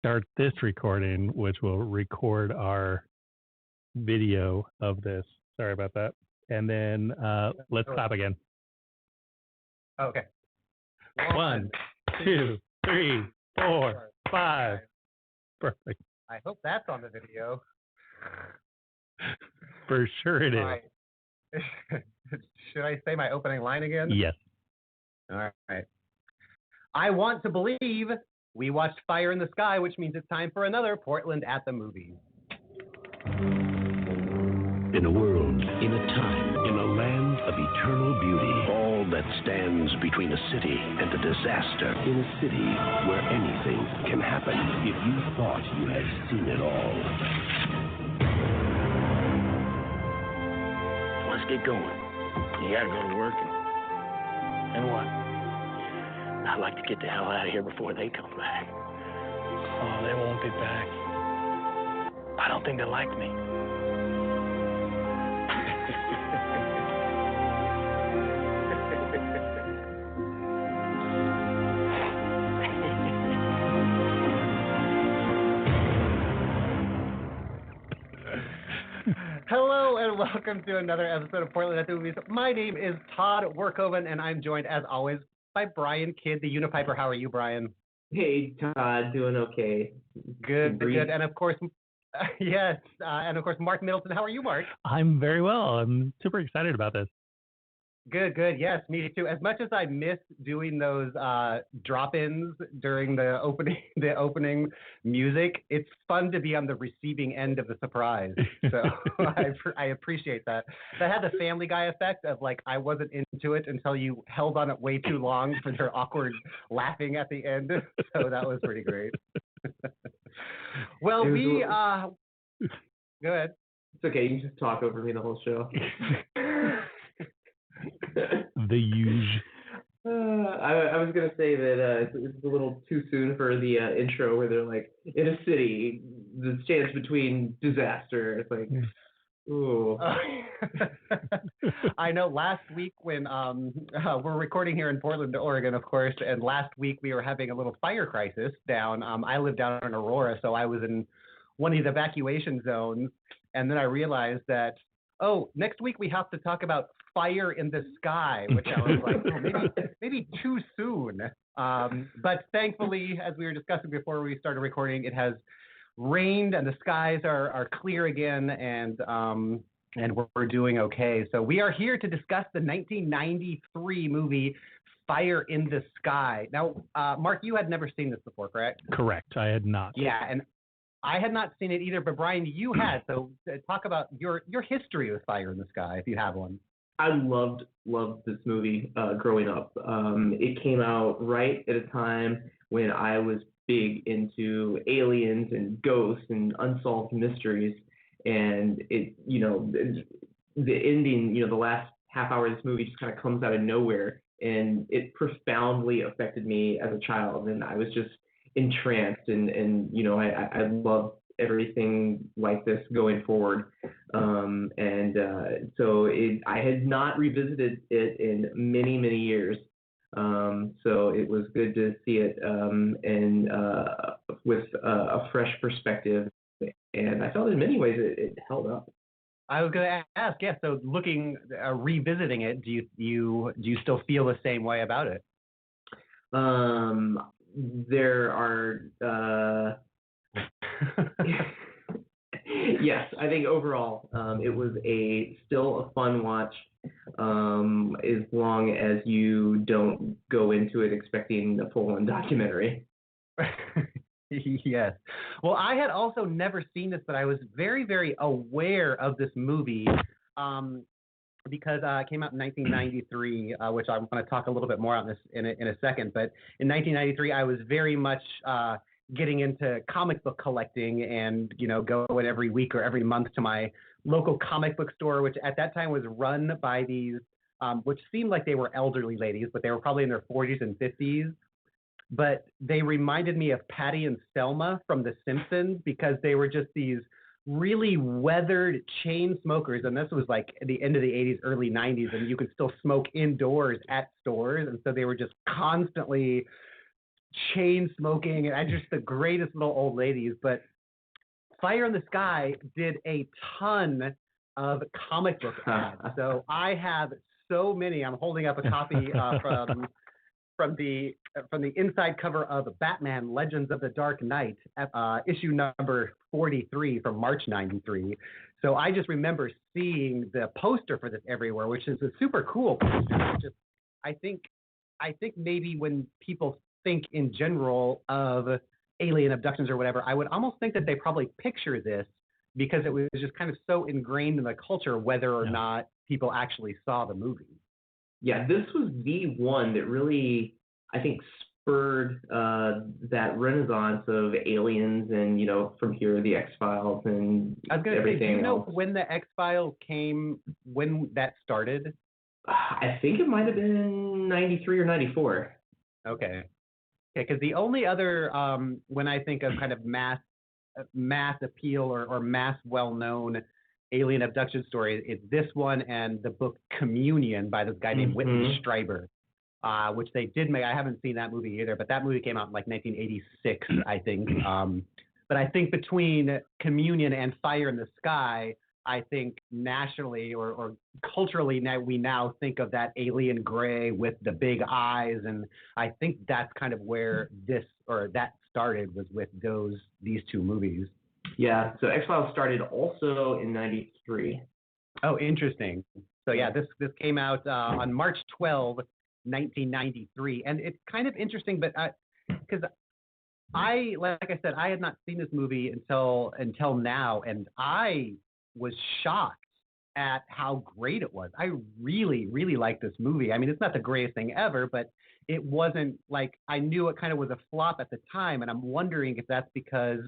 start this recording, which will record our video of this. Sorry about that. And then let's clap again. Okay. 1, 2, 3, 4, 5. Perfect. I hope that's on the video. For sure it is. All right. Should I say my opening line again? Yes. All right. I want to believe we watched Fire in the Sky, which means it's time for another Portland at the Movies. In a world, in a time, in a land of eternal beauty, all that stands between a city and a disaster, in a city where anything can happen if you thought you had seen it all. Let's get going. You gotta go to work and what? I'd like to get the hell out of here before they come back. Oh, they won't be back. I don't think they like me. Hello and welcome to another episode of Portland at the Movies. My name is Todd Workoven and I'm joined as always by Brian Kidd, the Unipiper. How are you, Brian? Hey, Todd, doing okay. Good. And of course, yes. And of course, Mark Middleton. How are you, Mark? I'm very well. I'm super excited about this. Good. Yes, me too. As much as I miss doing those drop-ins during the opening music, it's fun to be on the receiving end of the surprise. So I appreciate that. That had the Family Guy effect of like I wasn't into it until you held on it way too long for their awkward laughing at the end. So that was pretty great. Well, go ahead. It's okay. You can just talk over me the whole show. The huge. I was going to say that it's a little too soon for the intro where they're like, in a city that stands between disaster. It's like, ooh. I know last week when we're recording here in Portland, Oregon, of course, and last week we were having a little fire crisis down. I live down in Aurora, so I was in one of the evacuation zones, and then I realized that, next week we have to talk about Fire in the Sky, which I was like, maybe too soon. But thankfully, as we were discussing before we started recording, it has rained and the skies are clear again, and we're doing okay. So we are here to discuss the 1993 movie Fire in the Sky. Now, Mark, you had never seen this before, correct? Correct. I had not. Yeah, and I had not seen it either, but Brian, you had. So talk about your history with Fire in the Sky, if you have one. I loved this movie growing up. It came out right at a time when I was big into aliens and ghosts and unsolved mysteries. And it, the ending, the last half hour of this movie just kind of comes out of nowhere. And it profoundly affected me as a child. And I was just entranced and I loved everything like this going forward. I had not revisited it in many, many years. So it was good to see it with a fresh perspective. And I felt in many ways it held up. I was going to ask, yeah. So revisiting it, do you still feel the same way about it? There are. Yes, I think overall it was still a fun watch, as long as you don't go into it expecting a full-on documentary. Yes. Well, I had also never seen this, but I was very, very aware of this movie because it came out in 1993, which I'm going to talk a little bit more on this in a second. But in 1993, I was very much getting into comic book collecting and, going every week or every month to my local comic book store, which at that time was run by these, which seemed like they were elderly ladies, but they were probably in their 40s and 50s. But they reminded me of Patty and Selma from The Simpsons because they were just these really weathered chain smokers. And this was like at the end of the 80s, early 90s, and you could still smoke indoors at stores. And so they were just constantly chain smoking and just the greatest little old ladies. But Fire in the Sky did a ton of comic book ads. So I have so many. I'm holding up a copy from the inside cover of Batman: Legends of the Dark Knight, issue number 43 from March '93. So I just remember seeing the poster for this everywhere, which is a super cool poster. Just I think maybe when people think in general of alien abductions or whatever, I would almost think that they probably picture this because it was just kind of so ingrained in the culture, whether or not people actually saw the movie. Yeah, this was the one that really, I think, spurred that renaissance of aliens and, from here, the X-Files and I was going to say, do you know else. when the X-Files came, when that started? I think it might have been 93 or 94. Okay. Because the only other, when I think of kind of mass appeal or mass well-known alien abduction story, it's this one and the book Communion by this guy named Whitley Strieber, which they did make. I haven't seen that movie either, but that movie came out in like 1986, I think. But I think between Communion and Fire in the Sky, I think nationally or culturally we now think of that alien gray with the big eyes, and I think that's kind of where that started, was with these two movies. Yeah, so X-Files started also in 93. Oh, interesting. So yeah, this came out on March 12, 1993, and it's kind of interesting, but because like I said, I had not seen this movie until now, and I was shocked at how great it was. I really, really liked this movie. I mean, it's not the greatest thing ever, but it wasn't like, I knew it kind of was a flop at the time, and I'm wondering if that's because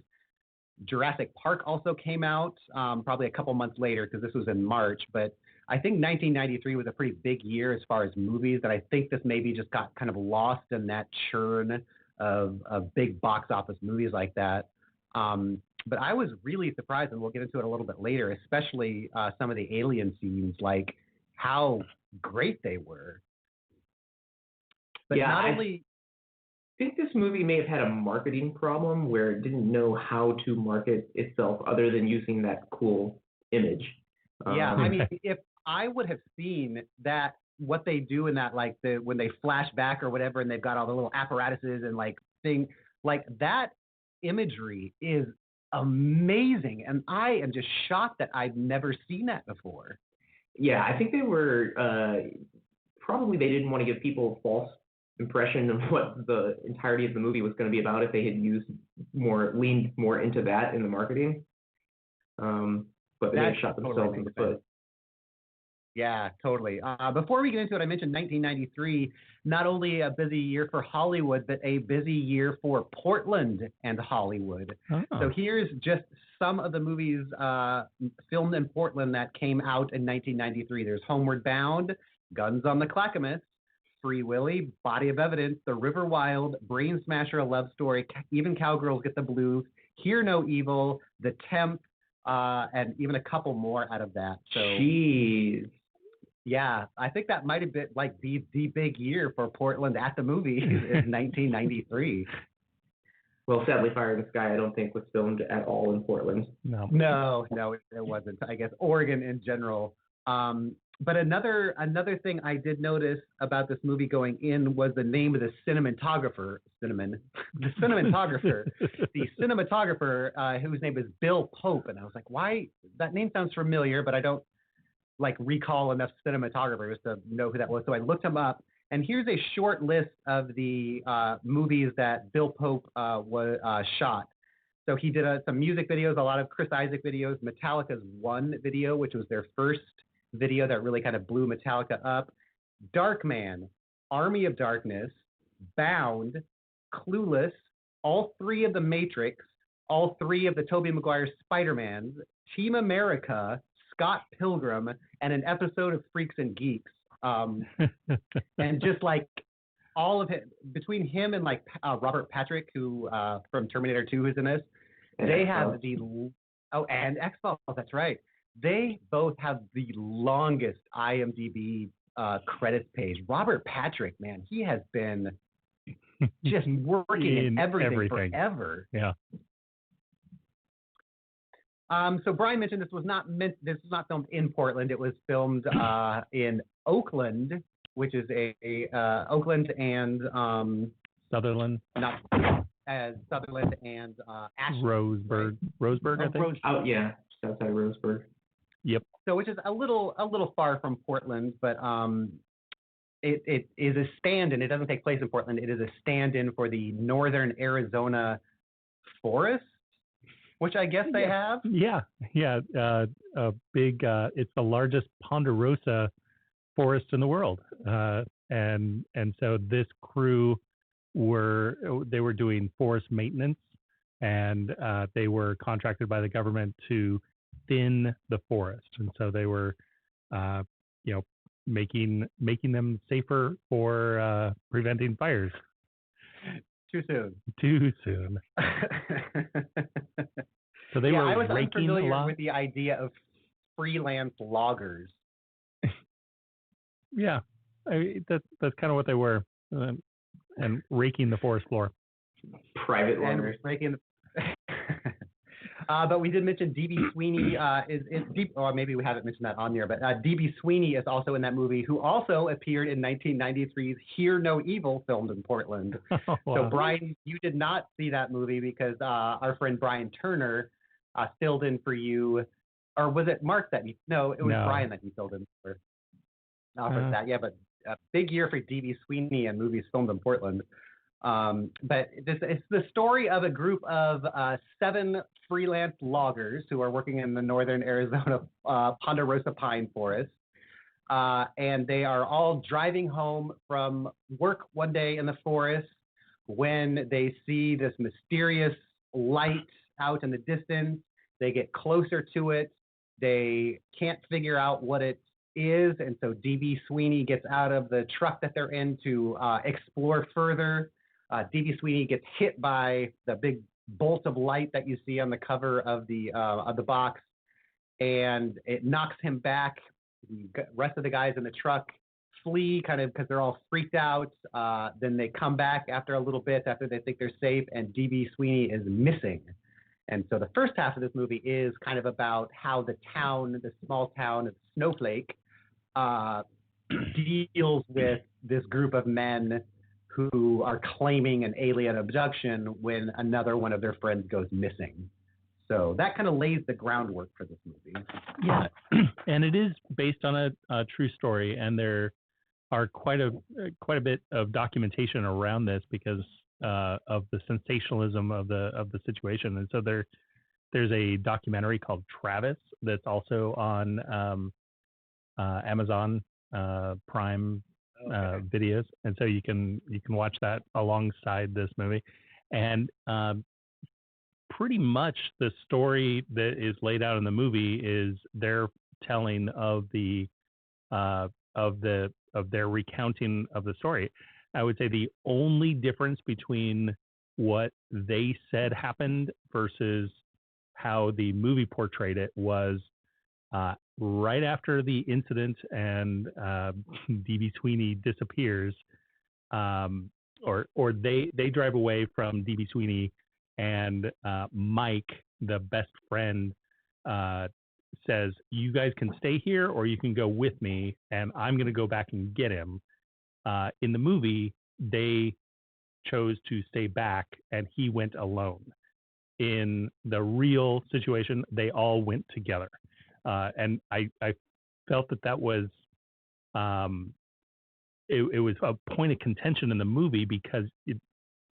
Jurassic Park also came out probably a couple months later, because this was in March. But I think 1993 was a pretty big year as far as movies, and I think this maybe just got kind of lost in that churn of big box office movies like that. But I was really surprised, and we'll get into it a little bit later, especially some of the alien scenes, like how great they were. But yeah, not I only... think this movie may have had a marketing problem where it didn't know how to market itself other than using that cool image. Yeah, I mean, if I would have seen that, what they do in that, like when they flash back or whatever, and they've got all the little apparatuses and like thing, like that imagery is amazing, and I am just shocked that I've never seen that before. Yeah, I think they were probably they didn't want to give people a false impression of what the entirety of the movie was going to be about if they had leaned more into that in the marketing. But they had shot themselves in the foot. Yeah, totally. Before we get into it, I mentioned 1993, not only a busy year for Hollywood, but a busy year for Portland and Hollywood. Oh. So here's just some of the movies filmed in Portland that came out in 1993. There's Homeward Bound, Guns on the Clackamas, Free Willy, Body of Evidence, The River Wild, Brain Smasher, A Love Story, Even Cowgirls Get the Blues, Hear No Evil, The Temp, and even a couple more out of that. So, jeez. Yeah, I think that might have been like the big year for Portland at the movies in 1993. Well, sadly, Fire in the Sky, I don't think was filmed at all in Portland. No, it wasn't. I guess Oregon in general. But another thing I did notice about this movie going in was the name of the cinematographer, the cinematographer whose name is Bill Pope, and I was like, why? That name sounds familiar, but I don't like recall enough cinematographers to know who that was. So I looked him up, and here's a short list of the movies that Bill Pope shot. So he did some music videos, a lot of Chris Isaak videos, Metallica's One video, which was their first video that really kind of blew Metallica up, Darkman, Army of Darkness, Bound, Clueless, all three of the Matrix, all three of the Tobey Maguire Spider-Mans, Team America, Scott Pilgrim, and an episode of Freaks and Geeks. And just like all of it, between him and like Robert Patrick, who from Terminator 2 is in this, they have and X-Files, that's right. They both have the longest IMDb credits page. Robert Patrick, man, he has been just working in everything everything. forever. Yeah. So Brian mentioned this was not filmed in Portland. It was filmed in Oakland, which is Oakland and Sutherland. not as Sutherland and Ashland. Roseburg. Roseburg, I think. Oh yeah, just outside of Roseburg. Yep. So which is a little far from Portland, but it is a stand-in. It doesn't take place in Portland. It is a stand-in for the Northern Arizona forest, which I guess they have. Yeah. A big. It's the largest ponderosa forest in the world, and so this crew were doing forest maintenance, and they were contracted by the government to thin the forest, and so they were, making them safer for preventing fires. Too soon. Too soon. So they were I was raking unfamiliar a lot. with the idea of freelance loggers. Yeah, that's kind of what they were, and raking the forest floor. Private And loggers. making. But we did mention D.B. Sweeney or maybe we haven't mentioned that on there, but D.B. Sweeney is also in that movie, who also appeared in 1993's Hear No Evil, filmed in Portland. Oh, wow. So Brian, you did not see that movie because our friend Brian Turner filled in for you, or was it Mark that you? No, it was No. Brian that you filled in for. For that, yeah, but a big year for D.B. Sweeney and movies filmed in Portland. But it's the story of a group of 7 freelance loggers who are working in the northern Arizona Ponderosa pine forest. And they are all driving home from work one day in the forest when they see this mysterious light out in the distance. They get closer to it. They can't figure out what it is, and so D.B. Sweeney gets out of the truck that they're in to explore further. D.B. Sweeney gets hit by the big bolt of light that you see on the cover of the box, and it knocks him back. The rest of the guys in the truck flee, kind of because they're all freaked out. Then they come back after a little bit, after they think they're safe, and D.B. Sweeney is missing. And so the first half of this movie is kind of about how the small town of Snowflake, deals with this group of men who are claiming an alien abduction when another one of their friends goes missing. So that kind of lays the groundwork for this movie. Yeah, and it is based on a true story, and there are quite a bit of documentation around this because of the sensationalism of the situation. And so there's a documentary called Travis that's also on Amazon Prime videos, and so you can watch that alongside this movie. And pretty much the story that is laid out in the movie is their telling of their recounting of the story. I would say the only difference between what they said happened versus how the movie portrayed it was right after the incident and D.B. Sweeney disappears, or they drive away from D.B. Sweeney, and Mike, the best friend, says, "You guys can stay here or you can go with me, and I'm going to go back and get him." In the movie, they chose to stay back, and he went alone. In the real situation, they all went together. And I felt that was it was a point of contention in the movie because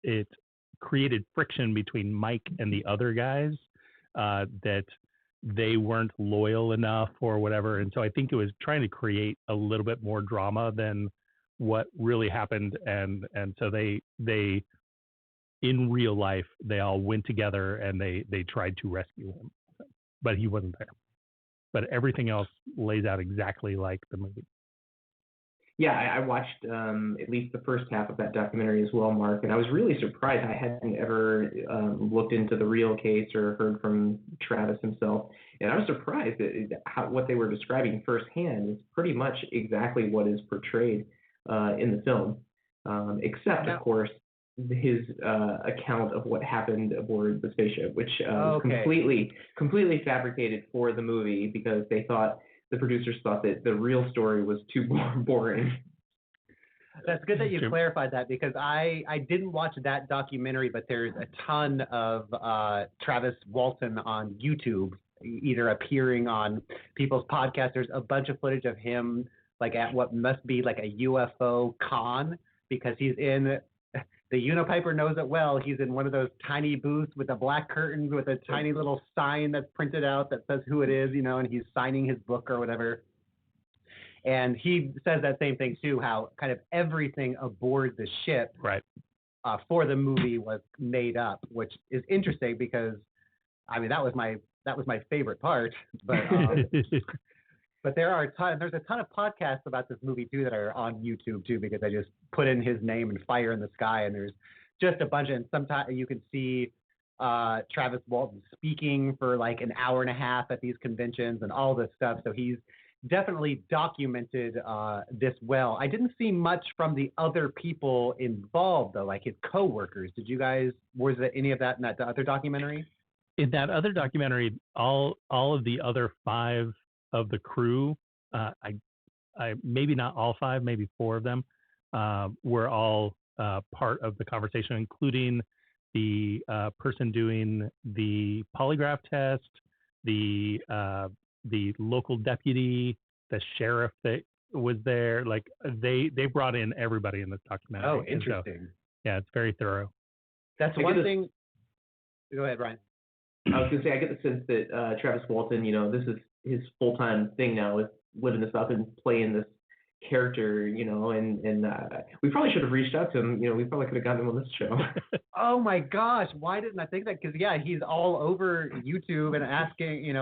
it created friction between Mike and the other guys, that they weren't loyal enough or whatever. And so I think it was trying to create a little bit more drama than what really happened. And so they in real life, they all went together and they tried to rescue him, but he wasn't there. But everything else lays out exactly like the movie. Yeah, I watched at least the first half of that documentary as well, Mark, and I was really surprised. I hadn't ever looked into the real case or heard from Travis himself, and I was surprised at what they were describing firsthand is pretty much exactly what is portrayed in the film, except, of course, his account of what happened aboard the spaceship, which was Okay. completely fabricated for the movie because the producers thought that the real story was too boring. That's good that you Sure. clarified that because I didn't watch that documentary, but there's a ton of Travis Walton on YouTube, either appearing on people's podcasts. There's a bunch of footage of him like at what must be like a UFO con because he's in the Unipiper knows it well. He's in one of those tiny booths with the black curtains with a tiny little sign that's printed out that says who it is, and he's signing his book or whatever. And he says that same thing too, how kind of everything aboard the ship Right. for the movie was made up, which is interesting because, I mean, that was my favorite part. But but there's a ton of podcasts about this movie too that are on YouTube too because I just put in his name and Fire in the Sky, and there's just a bunch. And sometimes you can see Travis Walton speaking for like an hour and a half at these conventions and all this stuff. So he's definitely documented this well. I didn't see much from the other people involved though, like his coworkers. Was there any of that in that other documentary? In that other documentary, all of the other 5 of the crew, I maybe not all 5, maybe 4 of them, were all part of the conversation, including the person doing the polygraph test, the local deputy, the sheriff that was there. Like they brought in everybody in this documentary. Oh, And so, interesting. yeah, it's very thorough. That's one thing. Go ahead, Ryan. I was gonna say I get the sense that Travis Walton, this is his full-time thing now, is living this up and playing this character, and we probably should have reached out to him. We probably could have gotten him on this show. Oh my gosh, why didn't I think that? Because yeah, he's all over YouTube and asking,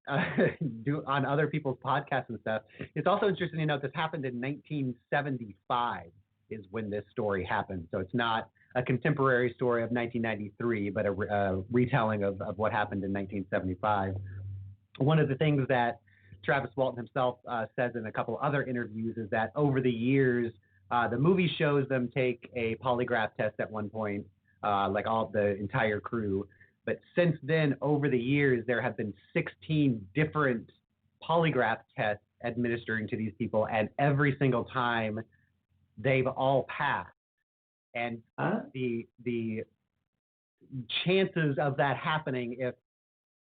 on other people's podcasts and stuff. It's also interesting to note this happened in 1975 is when this story happened. So it's not a contemporary story of 1993, but a retelling of what happened in 1975. One of the things that Travis Walton himself says in a couple other interviews is that over the years, the movie shows them take a polygraph test at one point, like all the entire crew. But since then, over the years, there have been 16 different polygraph tests administering to these people, and every single time they've all passed. And the chances of that happening, if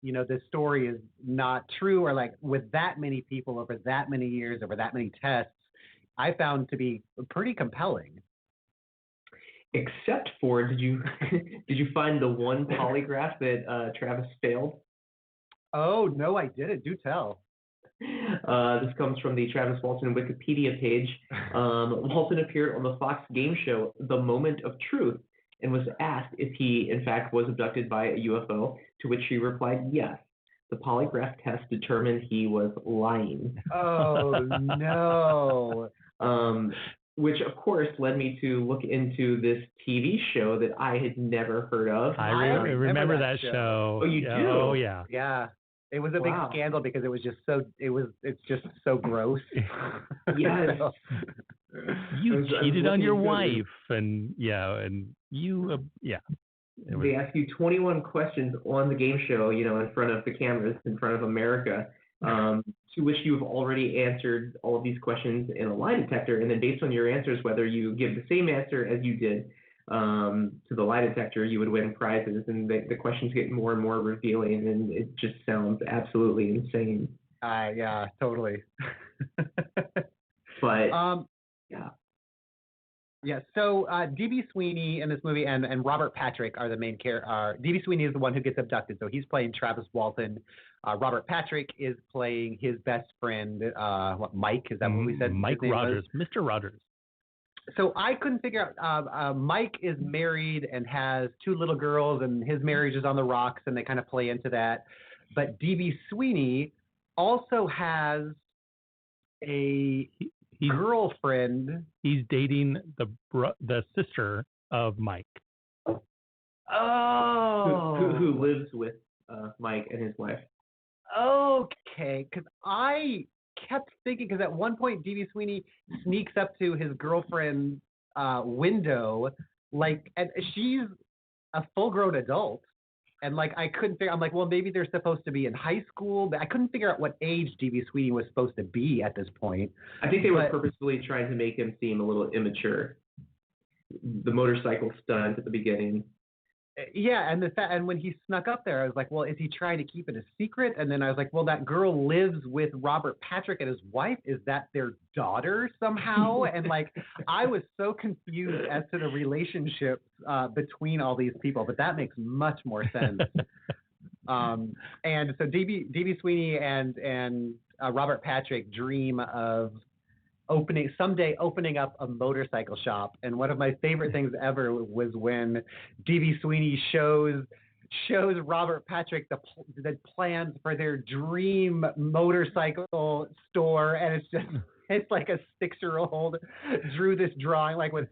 this story is not true, or like with that many people over that many years, over that many tests, I found to be pretty compelling. Except for, did you find the one polygraph that Travis failed? Oh no, I didn't. Do tell. This comes from the Travis Walton Wikipedia page. Walton appeared on the Fox game show The Moment of Truth and was asked if he, in fact, was abducted by a UFO, to which he replied yes. The polygraph test determined he was lying. Oh, no. Which, of course, led me to look into this TV show that I had never heard of. I remember that show. Oh, you do? Oh, yeah. Yeah. It was a big scandal because it's just so gross. Yes. You cheated on your wife, and you, They ask you 21 questions on the game show, in front of the cameras, in front of America, to which you have already answered all of these questions in a lie detector, and then based on your answers, whether you give the same answer as you did to the lie detector, you would win prizes, and the questions get more and more revealing, and it just sounds absolutely insane. Yeah, totally. But yeah. Yeah, so D.B. Sweeney in this movie and Robert Patrick are the main character. D.B. Sweeney is the one who gets abducted, so he's playing Travis Walton. Robert Patrick is playing his best friend, Mike, is that what we said? Mike Rogers, Mr. Rogers. So I couldn't figure out, Mike is married and has 2 little girls, and his marriage is on the rocks, and they kind of play into that. But D.B. Sweeney also has a girlfriend. He's dating the sister of Mike. Oh. Who lives with Mike and his wife. Okay, because I kept thinking, because at one point D.B. Sweeney sneaks up to his girlfriend's window Like, and she's a full-grown adult. And like I couldn't figure. I'm like, well, maybe they're supposed to be in high school, but I couldn't figure out what age DB Sweeney was supposed to be at this point. I think they were purposefully trying to make him seem a little immature. The motorcycle stunt at the beginning. Yeah, and when he snuck up there, I was like, well, is he trying to keep it a secret? And then I was like, well, that girl lives with Robert Patrick and his wife. Is that their daughter somehow? And like, I was so confused as to the relationships between all these people, but that makes much more sense. And so DB Sweeney and Robert Patrick dream of someday opening up a motorcycle shop. And one of my favorite things ever was when DB Sweeney shows Robert Patrick the plans for their dream motorcycle store, and it's like a 6-year-old drew this drawing like with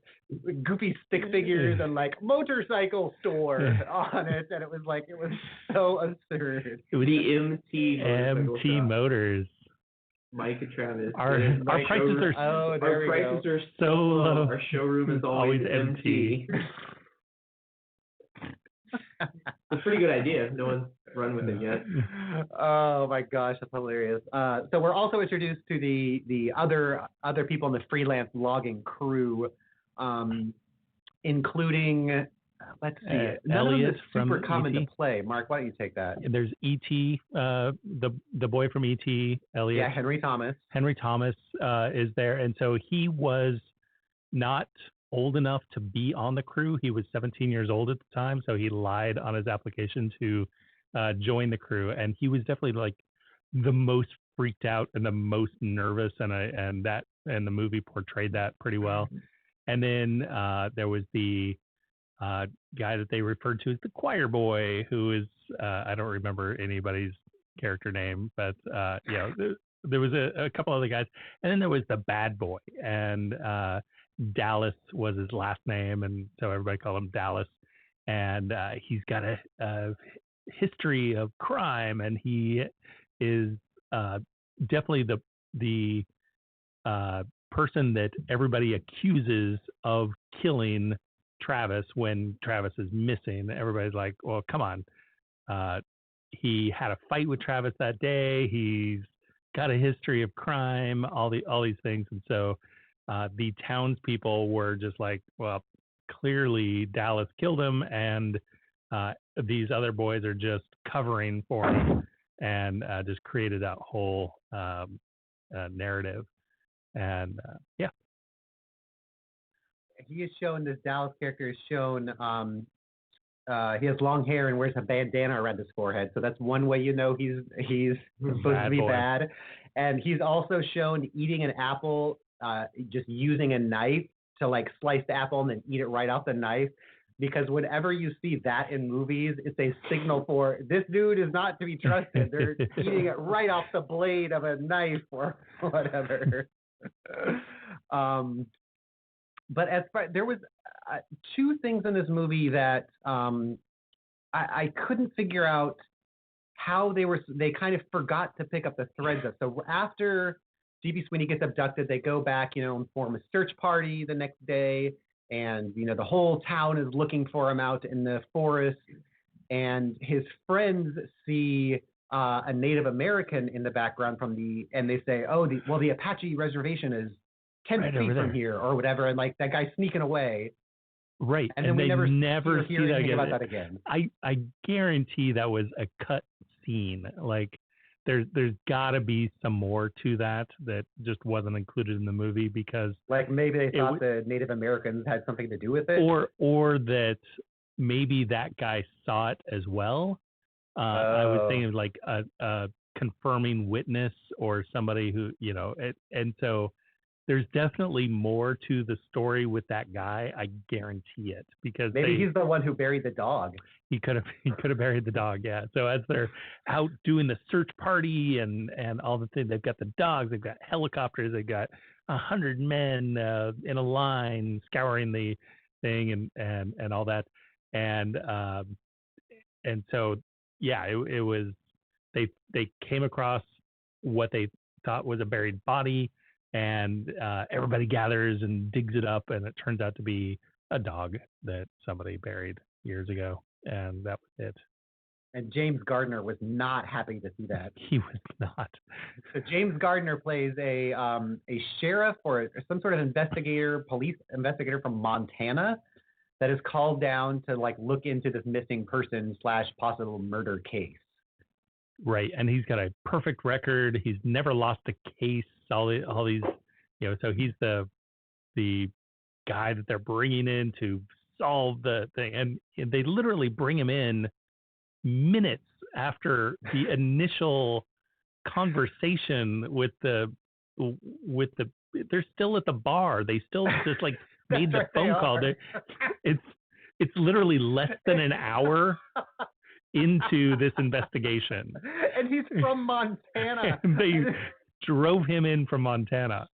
goofy stick figures and like motorcycle store on it, and it was so absurd. The MT Motors. Mike and Travis. Our prices are so low. Our showroom is always empty. It's a pretty good idea. No one's run with it yet. Oh my gosh, that's hilarious. So we're also introduced to the other people in the freelance logging crew, including let's see, none of them is super common to play. Mark, why don't you take that? There's E.T., the boy from E.T., Elliot. Yeah, Henry Thomas. Henry Thomas is there, and so he was not old enough to be on the crew. He was 17 years old at the time, so he lied on his application to join the crew, and he was definitely like the most freaked out and the most nervous, and the movie portrayed that pretty well. And then there was the guy that they referred to as the choir boy, who is I don't remember anybody's character name, but there was a couple other guys, and then there was the bad boy, and Dallas was his last name, and so everybody called him Dallas. And he's got a history of crime, and he is definitely the person that everybody accuses of killing Travis when Travis is missing. Everybody's like, well, come on. He had a fight with Travis that day. He's got a history of crime, all these things. And so the townspeople were just like, well, clearly Dallas killed him, and these other boys are just covering for him, and just created that whole narrative. And yeah. He is shown, this Dallas character is shown, he has long hair and wears a bandana around his forehead. So that's one way you know he's supposed to be bad. And he's also shown eating an apple, just using a knife to like slice the apple and then eat it right off the knife. Because whenever you see that in movies, it's a signal for this dude is not to be trusted. They're eating it right off the blade of a knife or whatever. But as far, there was two things in this movie that I couldn't figure out how they kind of forgot to pick up the threads of. So after DB Sweeney gets abducted, they go back, and form a search party the next day. And, the whole town is looking for him out in the forest. And his friends see a Native American in the background and they say, the Apache reservation is 10 feet from here or whatever. And like that guy's sneaking away. Right. And then we never see that again. About that again. I guarantee that was a cut scene. Like there's got to be some more to that just wasn't included in the movie, because like maybe they thought the Native Americans had something to do with it, or that maybe that guy saw it as well. I was thinking like a confirming witness or somebody who, and so there's definitely more to the story with that guy. I guarantee it, because maybe he's the one who buried the dog. He could have buried the dog. Yeah. So as they're out doing the search party and all the things, they've got the dogs, they've got helicopters, they've got 100 men in a line scouring the thing and all that. And so, yeah, it was, they came across what they thought was a buried body, and everybody gathers and digs it up, and it turns out to be a dog that somebody buried years ago, and that was it. And James Gardner was not happy to see that. He was not. So James Gardner plays a sheriff or some sort of investigator, police investigator from Montana that is called down to like look into this missing person / possible murder case. Right, and he's got a perfect record. He's never lost a case. All these, so he's the guy that they're bringing in to solve the thing, and they literally bring him in minutes after the initial conversation with the they're still at the bar. They still just like made the phone call. It's literally less than an hour into this investigation. And he's from Montana. And they drove him in from Montana.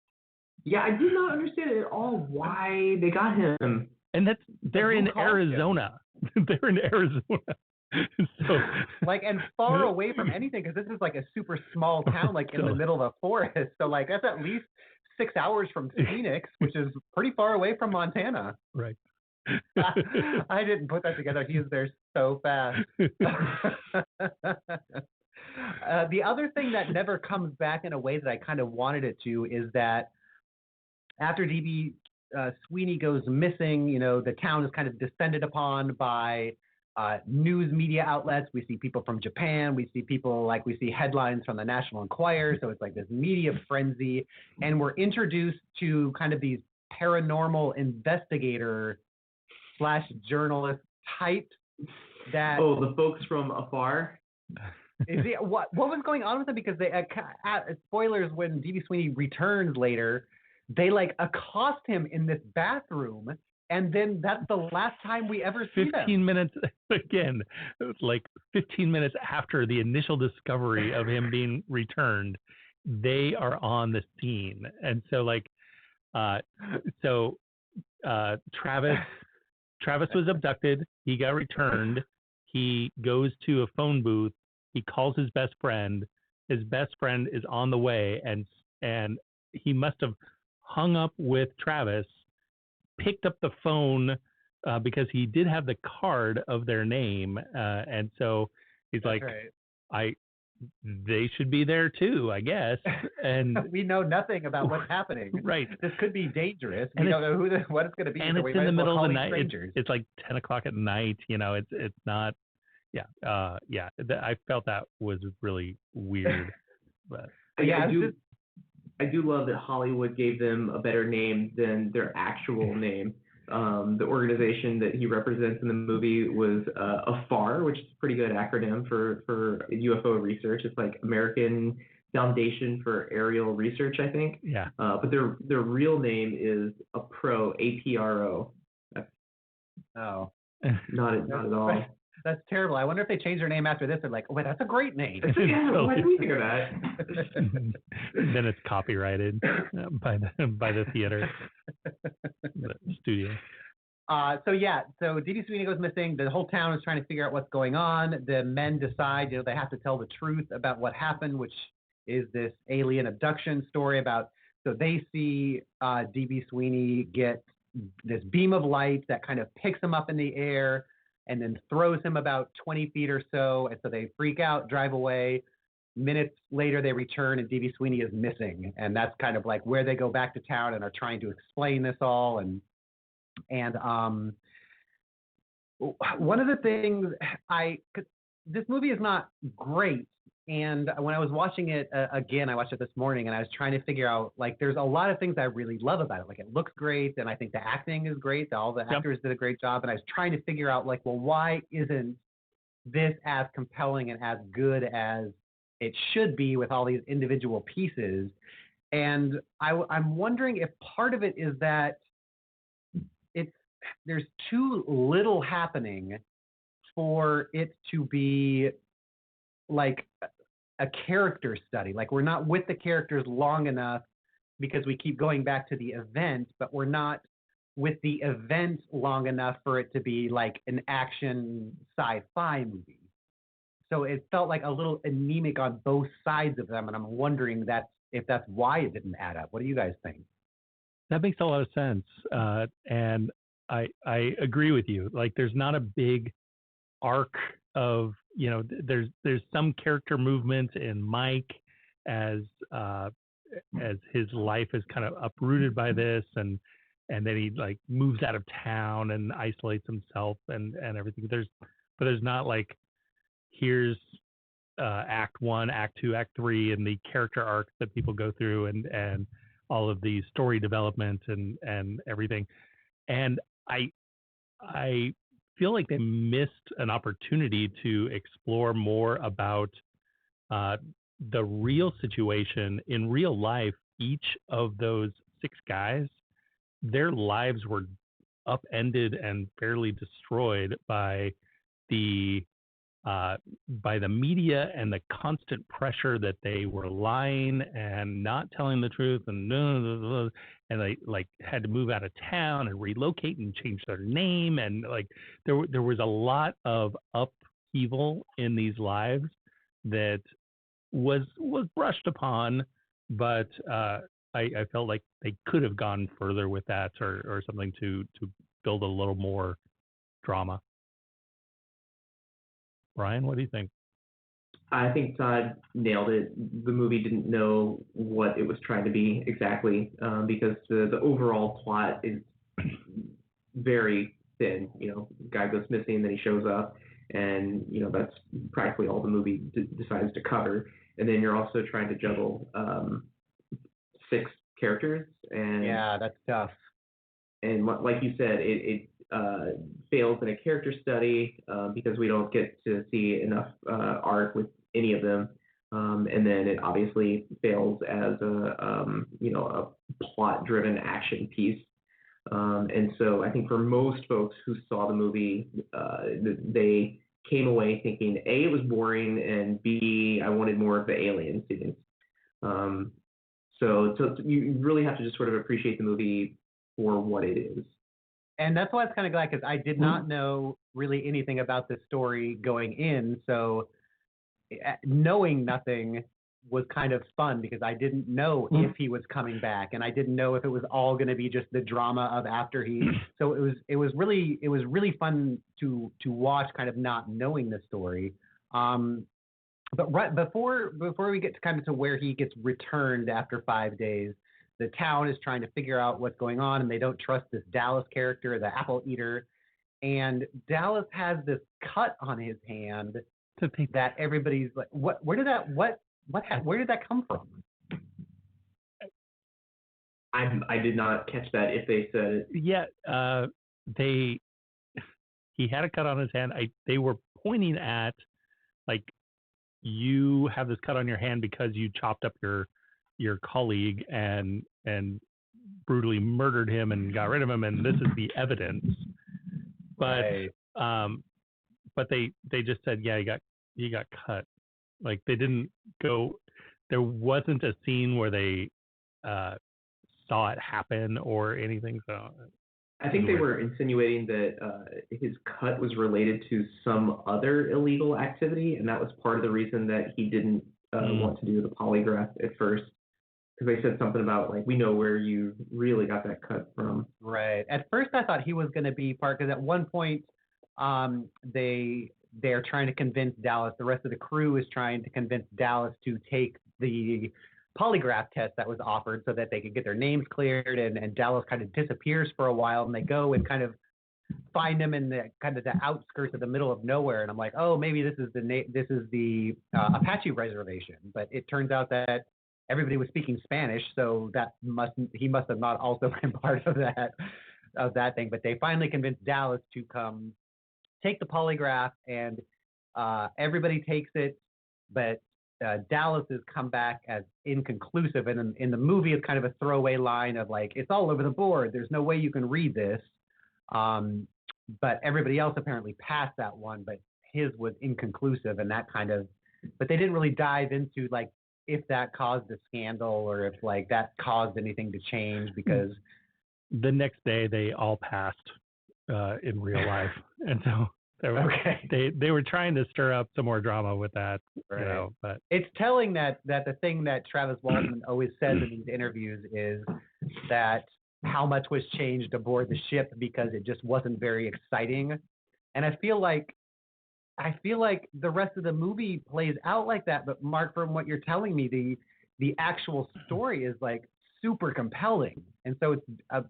Yeah, I do not understand at all why they got him. And they're in Arizona. They're in Arizona. So like, and far away from anything, because this is like a super small town, like in the middle of a forest. So like that's at least 6 hours from Phoenix, which is pretty far away from Montana. Right. I didn't put that together. He was there so fast. The other thing that never comes back in a way that I kind of wanted it to is that after DB Sweeney goes missing, the town is kind of descended upon by news media outlets. We see people from Japan. We see headlines from the National Enquirer. So it's like this media frenzy. And we're introduced to kind of these paranormal investigator / journalist types that. Oh, the folks from afar. What was going on with them? Because they spoilers, when DB Sweeney returns later, they like accost him in this bathroom. And then that's the last time we ever see them. 15 minutes, again, like 15 minutes after the initial discovery of him being returned, they are on the scene. And so Travis was abducted. He got returned. He goes to a phone booth. He calls his best friend. His best friend is on the way, and he must have hung up with Travis, picked up the phone because he did have the card of their name, and so he's That's like, right. They should be there too, I guess. And we know nothing about what's happening. Right. This could be dangerous. And we don't know what it's going to be. And so it's in the middle of the night. Strangers. It's like 10 o'clock at night. It's not. Yeah. I felt that was really weird. But yeah, I do love that Hollywood gave them a better name than their actual name. The organization that he represents in the movie was AFAR, which is a pretty good acronym for UFO research. It's like American Foundation for Aerial Research, I think. Yeah. But their real name is APRO, APRO. Oh. Not at all. That's terrible. I wonder if they change their name after this. They're like, oh, wait, that's a great name. Yeah, why did we think of that? Then it's copyrighted by the theater, the studio. So DB Sweeney goes missing. The whole town is trying to figure out what's going on. The men decide, they have to tell the truth about what happened, which is this alien abduction story about. So they see DB Sweeney get this beam of light that kind of picks him up in the air and then throws him about 20 feet or so. And so they freak out, drive away. Minutes later, they return and DB Sweeney is missing. And that's kind of like where they go back to town and are trying to explain this all. And one of the things cause this movie is not great. And when I was watching it again, I watched it this morning and I was trying to figure out, like, there's a lot of things I really love about it. Like, it looks great. And I think the acting is great. All the actors did a great job. And I was trying to figure out, like, well, why isn't this as compelling and as good as it should be with all these individual pieces? And I'm wondering if part of it is that there's too little happening for it to be like a character study. Like, we're not with the characters long enough because we keep going back to the event, but we're not with the event long enough for it to be like an action sci-fi movie. So it felt like a little anemic on both sides of them, and I'm wondering if that's why it didn't add up. What do you guys think? That makes a lot of sense. And I agree with you. Like, there's not a big arc of, there's some character movement in Mike as his life is kind of uprooted by this, and then he like moves out of town and isolates himself and everything. But there's not like, here's act 1, act 2, act 3, and the character arcs that people go through, and all of the story development and everything. And I feel like they missed an opportunity to explore more about the real situation in real life. Each of those 6 guys, their lives were upended and fairly destroyed by the media and the constant pressure that they were lying and not telling the truth, and they like had to move out of town and relocate and change their name, and like there was a lot of upheaval in these lives that was brushed upon, but I felt like they could have gone further with that, or something to build a little more drama. Brian, what do you think? I think Todd nailed it. The movie didn't know what it was trying to be exactly, because the overall plot is very thin. Guy goes missing, then he shows up, and that's practically all the movie decides to cover. And then you're also trying to juggle 6 characters, and yeah, that's tough. And like you said, it fails in a character study because we don't get to see enough arc with any of them, and then it obviously fails as a plot-driven action piece. And so I think for most folks who saw the movie, they came away thinking, A, it was boring, and B, I wanted more of the alien scenes. So you really have to just sort of appreciate the movie for what it is. And that's why I was kind of glad, because I did not know really anything about this story going in. So knowing nothing was kind of fun, because I didn't know if he was coming back, and I didn't know if it was all going to be just the drama of after he. So it was really fun to watch, kind of not knowing the story. But right before we get to kind of to where he gets returned after 5 days, the town is trying to figure out what's going on, and they don't trust this Dallas character, the apple eater. And Dallas has this cut on his hand that everybody's like, where did that come from? I did not catch that, if they said it. Yeah, he had a cut on his hand. They were pointing at, like, you have this cut on your hand because you chopped up your colleague and brutally murdered him and got rid of him, and this is the evidence. But right. But they just said, yeah, he got cut. Like, they didn't go. There wasn't a scene where they saw it happen or anything. So I think they were insinuating that his cut was related to some other illegal activity, and that was part of the reason that he didn't want to do the polygraph at first. Because they said something about, like, we know where you really got that cut from. Right. At first, I thought he was going to be part, because at one point, they're trying to convince Dallas. The rest of the crew is trying to convince Dallas to take the polygraph test that was offered so that they could get their names cleared. And Dallas kind of disappears for a while, and they go and kind of find him in the kind of the outskirts of the middle of nowhere. And I'm like, oh, maybe this is the Apache reservation. But it turns out that everybody was speaking Spanish, so he must have not also been part of that thing. But they finally convinced Dallas to come take the polygraph, and everybody takes it, but Dallas has come back as inconclusive. And in the movie, it's kind of a throwaway line of, like, it's all over the board, there's no way you can read this. But everybody else apparently passed that one, but his was inconclusive, and that kind of. But they didn't really dive into, like, if that caused a scandal or if, like, that caused anything to change, because the next day they all passed in real life, and so they were trying to stir up some more drama with that, right. But it's telling that the thing that Travis Waldman always says in these interviews is that how much was changed aboard the ship because it just wasn't very exciting. And I feel like the rest of the movie plays out like that. But Mark, from what you're telling me, the actual story is like super compelling, and so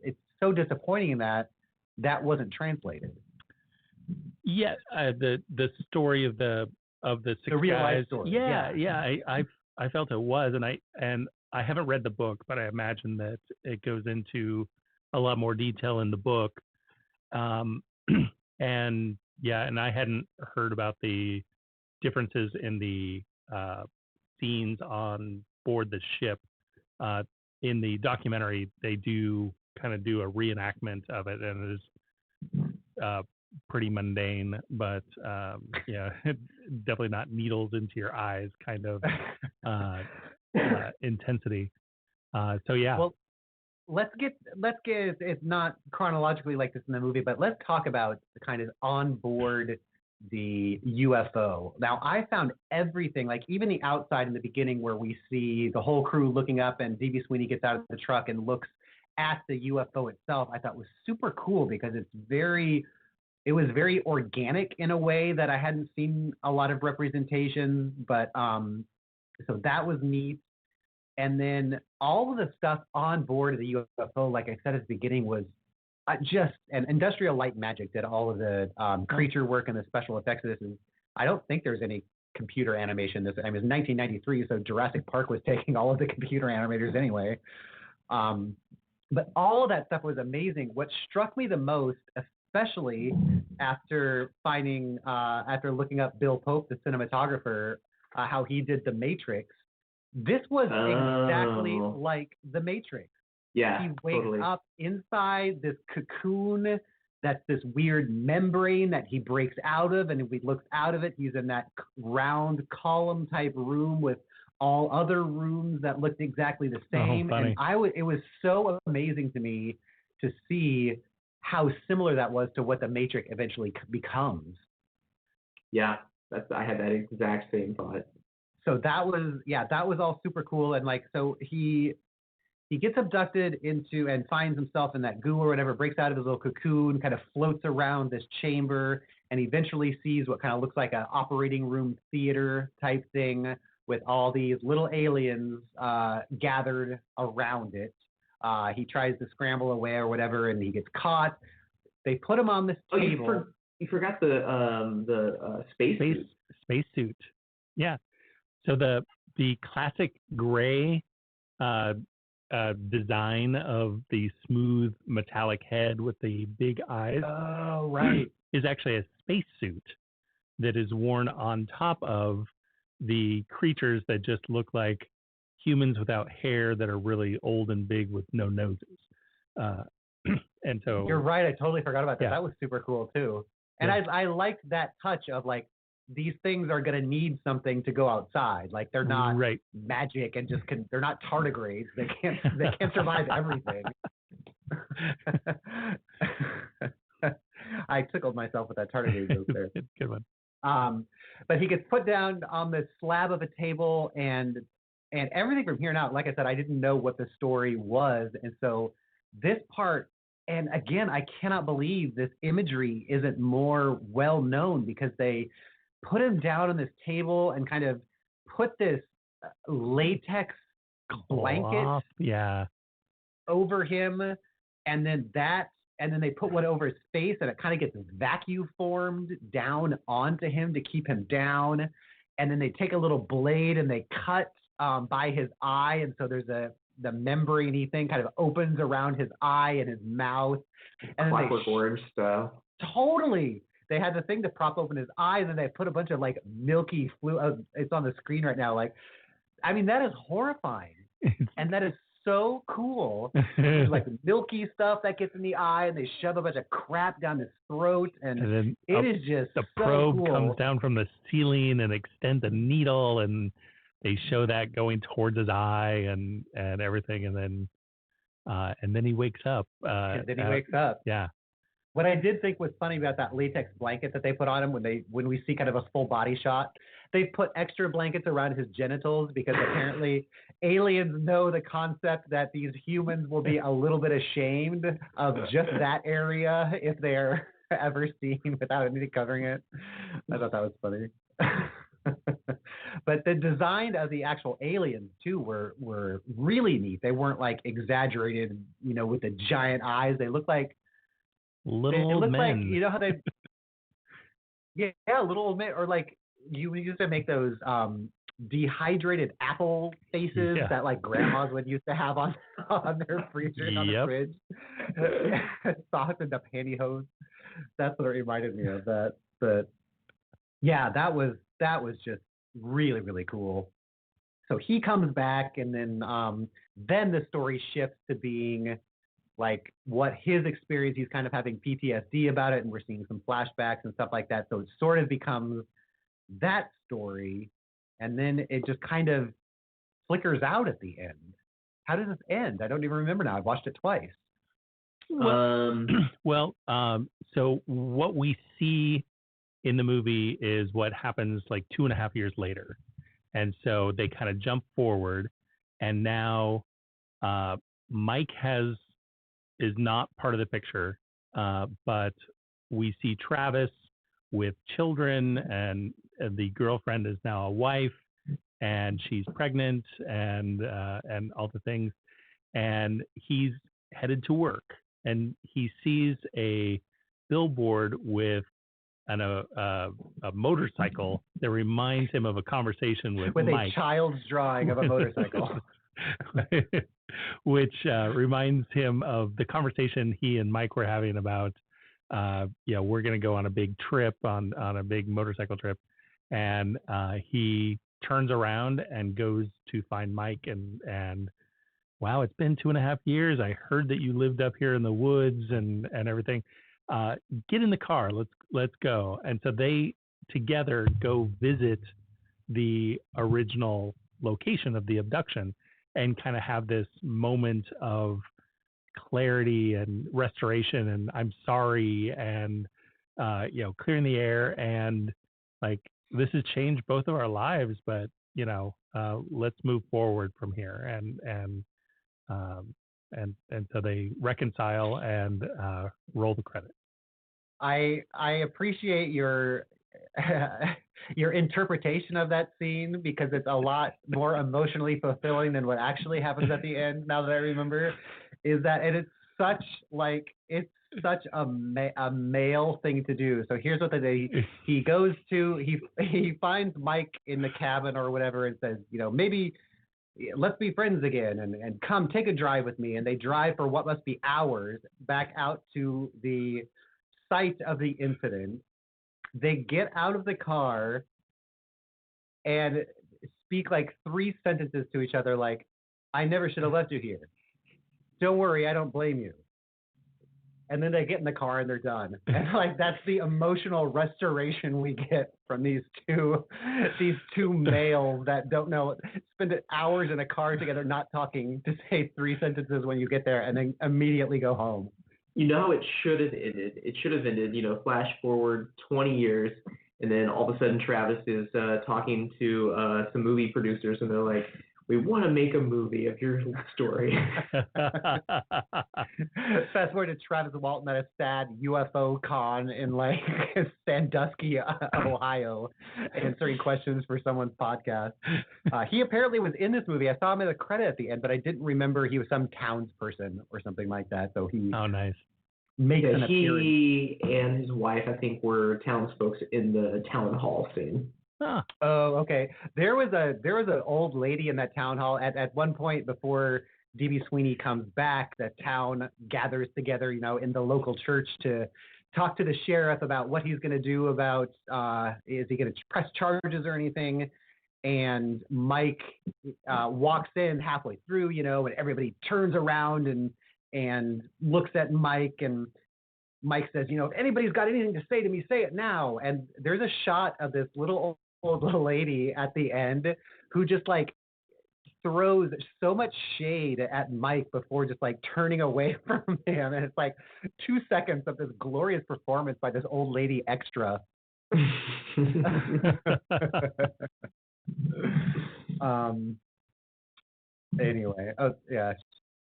it's so disappointing that wasn't translated. Yeah, the story of the six real life guys. story, Yeah, yeah. I felt it was, and I haven't read the book, but I imagine that it goes into a lot more detail in the book. And yeah, and I hadn't heard about the differences in the scenes on board the ship. In the documentary, they do kind of do a reenactment of it, and it is pretty mundane, but yeah, definitely not needles into your eyes kind of intensity. So yeah. Well, let's get it's not chronologically like this in the movie, but let's talk about the kind of on board the UFO. Now, I found everything, like even the outside in the beginning where we see the whole crew looking up and D.B. Sweeney gets out of the truck and looks at the UFO itself, I thought was super cool because it was very organic in a way that I hadn't seen a lot of representation, but so that was neat. And then all of the stuff on board of the UFO, like I said at the beginning, was and Industrial Light and Magic did all of the creature work and the special effects of this. And I don't think there's any computer animation. It was 1993, so Jurassic Park was taking all of the computer animators anyway. But all of that stuff was amazing. What struck me the most, especially after looking up Bill Pope, the cinematographer, how he did The Matrix, this was exactly like The Matrix. Yeah, he wakes totally. up inside this cocoon that's this weird membrane that he breaks out of, and if he looks out of it, he's in that round column type room with all other rooms that looked exactly the same. Funny. And it was so amazing to me to see how similar that was to what the Matrix eventually becomes. Yeah, I had that exact same thought. So that was all super cool. And like, so he gets abducted into and finds himself in that goo or whatever, breaks out of his little cocoon, kind of floats around this chamber, and eventually sees what kind of looks like an operating room theater type thing with all these little aliens gathered around it. He tries to scramble away or whatever, and he gets caught. They put him on this table. You forgot the space suit. Space suit. Yeah. So the classic gray design of the smooth metallic head with the big eyes. Oh, right. Is actually a space suit that is worn on top of the creatures that just look like humans without hair that are really old and big with no noses. And so you're right. I totally forgot about that. Yeah. That was super cool too. And Yeah. I liked that touch of like, these things are going to need something to go outside. Like they're not right. magic and they're not tardigrades. They can't survive everything. I tickled myself with that tardigrade joke there. Good one. But he gets put down on this slab of a table and everything from here on out, like I said, I didn't know what the story was. And so this part, and again, I cannot believe this imagery isn't more well known because they put him down on this table and kind of put this latex blanket over him, and then they put one over his face, and it kind of gets vacuum formed down onto him to keep him down, and then they take a little blade and they cut by his eye, and so there's the membrane-y thing kind of opens around his eye and his mouth, and Clockwork Orange style. Totally. They had the thing to prop open his eye, and then they put a bunch of like milky fluid. It's on the screen right now. Like, I mean, that is horrifying, and that is so cool. There's like milky stuff that gets in the eye, and they shove a bunch of crap down his throat, and then it is just the so probe cool. comes down from the ceiling and extends a needle, and they show that going towards his ise and everything, and then he wakes up. Wakes up. Yeah. What I did think was funny about that latex blanket that they put on him when we see kind of a full body shot, they put extra blankets around his genitals because apparently aliens know the concept that these humans will be a little bit ashamed of just that area if they're ever seen without anything covering it. I thought that was funny. But the design of the actual aliens too were really neat. They weren't like exaggerated, with the giant eyes. They looked like Little it looked like men. how they little old men, or like you used to make those dehydrated apple faces Yeah. that like grandmas would used to have on their freezer and on the Yep. fridge. Socks and the pantyhose. That's what it reminded me of. But yeah, that was just really, really cool. So he comes back, and then the story shifts to being like what his experience. He's kind of having PTSD about it, and we're seeing some flashbacks and stuff like that. So it sort of becomes that story, and then it just kind of flickers out at the end. How does this end? I don't even remember now. I've watched it twice. Well, so what we see in the movie is what happens like 2.5 years later. And so they kind of jump forward, and now Mike is not part of the picture, but we see Travis with children, and the girlfriend is now a wife, and she's pregnant, and all the things, and he's headed to work, and he sees a billboard with a motorcycle that reminds him of a conversation with Mike. A child's drawing of a motorcycle. Which reminds him of the conversation he and Mike were having about, we're going to go on a big trip, on a big motorcycle trip. And he turns around and goes to find Mike, and wow, it's been 2.5 years. I heard that you lived up here in the woods and everything. Get in the car. Let's go. And so they together go visit the original location of the abduction, and kind of have this moment of clarity and restoration, and I'm sorry, and clearing the air, and like, this has changed both of our lives, but let's move forward from here, and so they reconcile and roll the credits. I appreciate your your interpretation of that scene, because it's a lot more emotionally fulfilling than what actually happens at the end. Now that I remember, is that it's such a male thing to do. So here's what he goes to, he finds Mike in the cabin or whatever, and says, maybe let's be friends again, and come take a drive with me. And they drive for what must be hours back out to the site of the incident. They get out of the car and speak like 3 sentences to each other, like, I never should have left you here. Don't worry, I don't blame you. And then they get in the car and they're done. And like, that's the emotional restoration we get from these two males that don't know, spend hours in a car together not talking, to say 3 sentences when you get there, and then immediately go home. You know how it should have ended? It should have ended, flash forward 20 years, and then all of a sudden Travis is talking to some movie producers, and they're like, we want to make a movie of your story. Fast forward to Travis Walton at a sad UFO con in like Sandusky, Ohio, answering questions for someone's podcast. He apparently was in this movie. I saw him in a credit at the end, but I didn't remember he was some townsperson or something like that. So he nice. Makes an appearance. He and his wife, I think, were townsfolk in the town hall scene. Huh. Oh, okay. There was an old lady in that town hall at one point before D.B. Sweeney comes back. The town gathers together, in the local church to talk to the sheriff about what he's going to do about, is he going to press charges or anything? And Mike walks in halfway through, and everybody turns around and looks at Mike, and Mike says, if anybody's got anything to say to me, say it now. And there's a shot of this little old lady at the end who just like throws so much shade at Mike before just like turning away from him. And it's like 2 seconds of this glorious performance by this old lady extra. Anyway, oh yeah,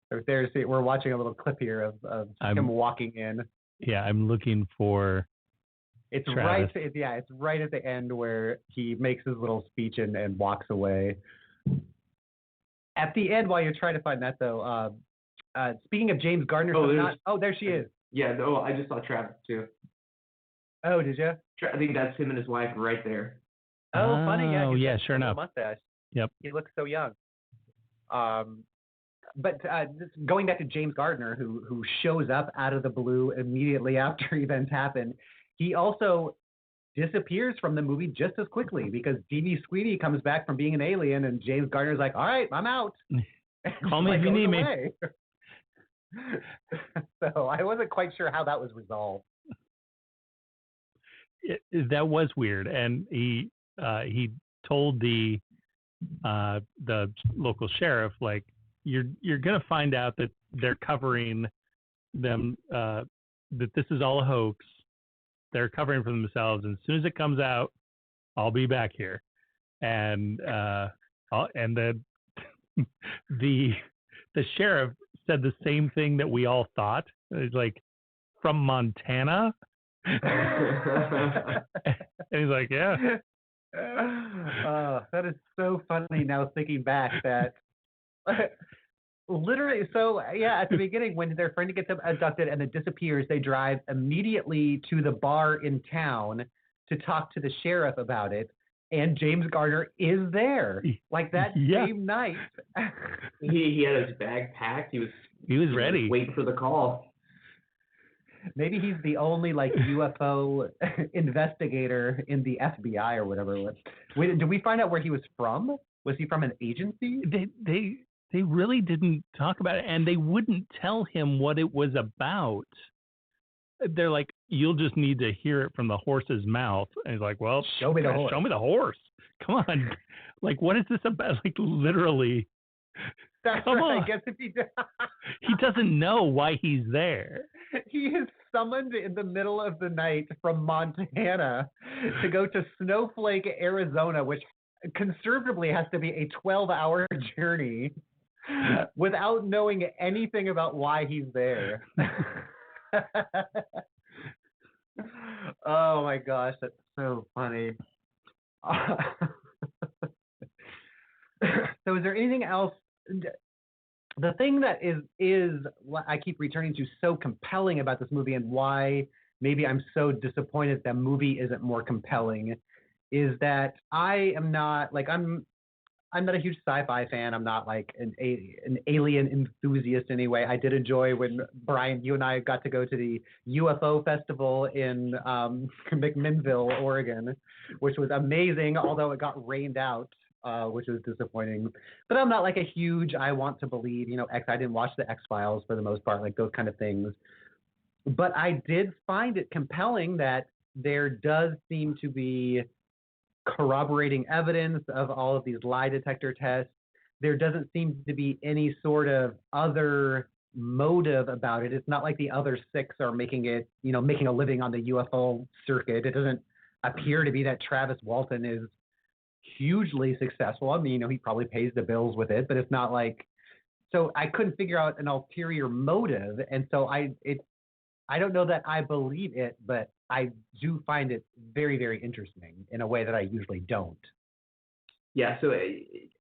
we're watching a little clip here of him walking in. Yeah, I'm looking for. It's Travis. it's right at the end where he makes his little speech and walks away. At the end, while you're trying to find that though, speaking of James Gardner, there she is. Yeah, no, I just saw Travis too. Oh, did you? I think that's him and his wife right there. Oh, funny, yeah. Oh, he's yeah, got sure a enough. mustache. Yep. He looks so young. But going back to James Gardner, who shows up out of the blue immediately after events happen, he also disappears from the movie just as quickly because D.B. Sweeney comes back from being an alien, and James Gardner's like, "All right, I'm out. Call me if you need me." So I wasn't quite sure how that was resolved. That was weird, and he told the local sheriff, like, you're gonna find out that they're covering them, that this is all a hoax. They're covering for themselves, and as soon as it comes out, I'll be back here. And then the sheriff said the same thing that we all thought. It's like, from Montana. And he's like, yeah. That is so funny now thinking back that literally, so yeah, at the beginning when their friend gets abducted and it disappears, they drive immediately to the bar in town to talk to the sheriff about it, and James Gardner is there like that same night. he had his bag packed. He was ready, waiting for the call. Maybe he's the only like UFO investigator in the FBI or whatever it was. Did we find out where he was from? Was he from an agency? They really didn't talk about it, and they wouldn't tell him what it was about. They're like, you'll just need to hear it from the horse's mouth. And he's like, well, show me the horse. Show me the horse. Come on. Like, what is this about? Like, literally. That's Come right. on. I guess if he he doesn't know why he's there. He is summoned in the middle of the night from Montana to go to Snowflake, Arizona, which conservatively has to be a 12-hour journey without knowing anything about why he's there. Oh my gosh, that's so funny. So is there anything else? The thing that is what I keep returning to so compelling about this movie, and why maybe I'm so disappointed that movie isn't more compelling, is that I am not like I'm not a huge sci-fi fan. I'm not like an alien enthusiast anyway. I did enjoy when Brian, you and I got to go to the UFO festival in McMinnville, Oregon, which was amazing, although it got rained out. Which was disappointing. But I'm not like a huge, I want to believe, I didn't watch the X-Files for the most part, like those kind of things. But I did find it compelling that there does seem to be corroborating evidence of all of these lie detector tests. There doesn't seem to be any sort of other motive about it. It's not like the other six are making a living on the UFO circuit. It doesn't appear to be that Travis Walton is hugely successful. I mean, he probably pays the bills with it, but it's not like, so I couldn't figure out an ulterior motive. And so I don't know that I believe it, but I do find it very, very interesting in a way that I usually don't. Yeah, so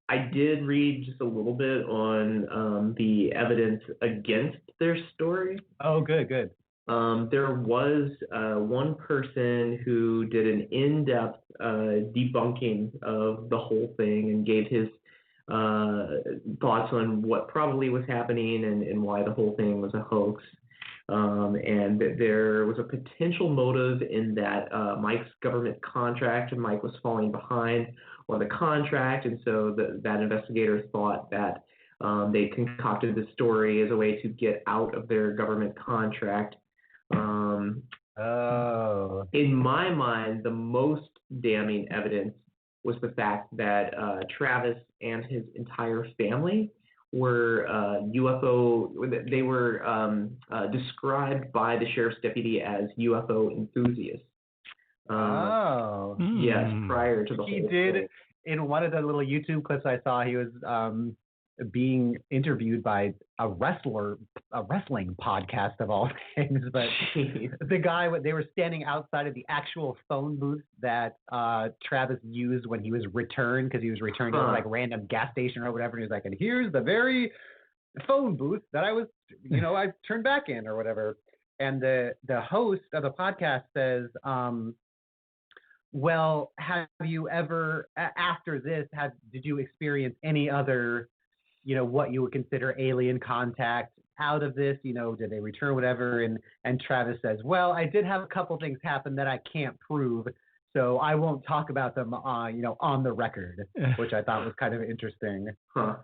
I did read just a little bit on the evidence against their story. Oh, good. There was one person who did an in-depth debunking of the whole thing and gave his thoughts on what probably was happening and why the whole thing was a hoax. And that there was a potential motive in that Mike's government contract, and Mike was falling behind on the contract, and so that investigator thought that they concocted the story as a way to get out of their government contract. In my mind, the most damning evidence was the fact that Travis and his entire family were UFO. They were described by the sheriff's deputy as UFO enthusiasts. Oh. Yes, prior to the He whole did. thing. In one of the little YouTube clips I saw, he was being interviewed by a wrestling podcast of all things. But the guy, they were standing outside of the actual phone booth that Travis used when he was returned, because he was returned to like random gas station or whatever. And he was like, and here's the very phone booth that I was, I turned back in or whatever. And the host of the podcast says, well, have you ever, after this, did you experience any other, what you would consider alien contact out of this? Did they return, whatever? And Travis says, well, I did have a couple things happen that I can't prove, so I won't talk about them, on the record, which I thought was kind of interesting. Huh.